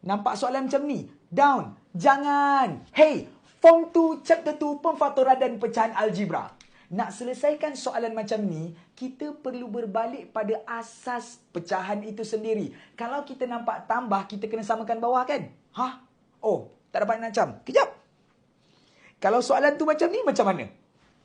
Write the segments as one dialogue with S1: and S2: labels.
S1: Nampak soalan macam ni? Down. Jangan. Hey, Form 2 Chapter 2 Pemfaktoran dan Pecahan Algebra. Nak selesaikan soalan macam ni, kita perlu berbalik pada asas pecahan itu sendiri. Kalau kita nampak tambah, kita kena samakan bawah kan? Hah? Oh, tak dapat nak macam. Kejap. Kalau soalan tu macam ni, macam mana?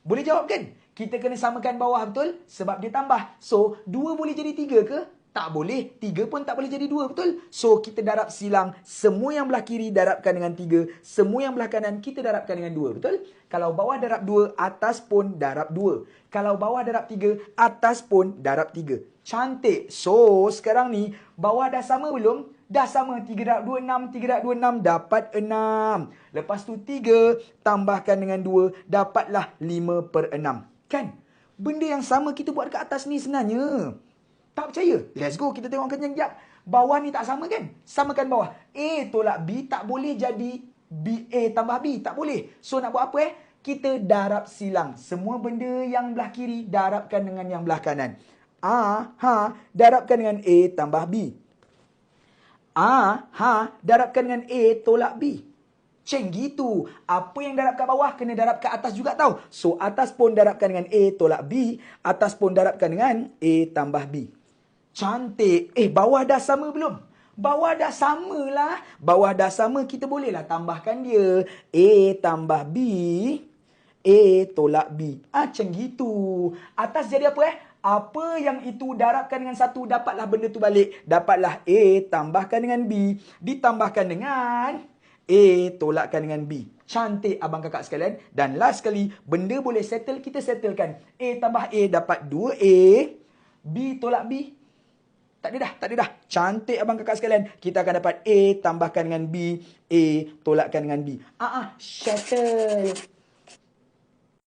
S1: Boleh jawab kan? Kita kena samakan bawah betul? Sebab dia tambah. So, 2 boleh jadi 3 ke? Tak boleh. 3 pun tak boleh jadi 2, betul? So, kita darab silang. Semua yang belah kiri darabkan dengan 3. Semua yang belah kanan kita darabkan dengan 2, betul? Kalau bawah darab 2, atas pun darab 2. Kalau bawah darab 3, atas pun darab 3. Cantik. So, sekarang ni, bawah dah sama belum? Dah sama. 3 darab 2, 6. 3 darab 2, 6. Dapat 6. Lepas tu 3 tambahkan dengan 2. Dapatlah 5/6. Kan? Benda yang sama kita buat dekat atas ni sebenarnya. Tak percaya? Let's go. Kita tengok kejap. Bawah ni tak sama kan? Samakan bawah. A tolak B tak boleh jadi B, A tambah B. Tak boleh. So nak buat apa Kita darab silang. Semua benda yang belah kiri darabkan dengan yang belah kanan. Darabkan dengan A tambah B. Darabkan dengan A tolak B. Macam gitu. Apa yang darab kat bawah kena darab kat atas juga tau. So atas pun darabkan dengan A tolak B. Atas pun darabkan dengan A tambah B. Cantik. Bawah dah sama belum? Bawah dah sama lah. Bawah dah sama, kita bolehlah tambahkan dia. A tambah B. A tolak B. Macam gitu. Atas jadi apa Apa yang itu darabkan dengan 1, dapatlah benda tu balik. Dapatlah A tambahkan dengan B. Ditambahkan dengan A tolakkan dengan B. Cantik abang kakak sekalian. Dan last sekali, benda boleh settle, kita settlekan. A tambah A dapat 2A. B tolak B. Tak ada dah. Cantik abang kakak sekalian. Kita akan dapat A tambahkan dengan B. A tolakkan dengan B. Settle.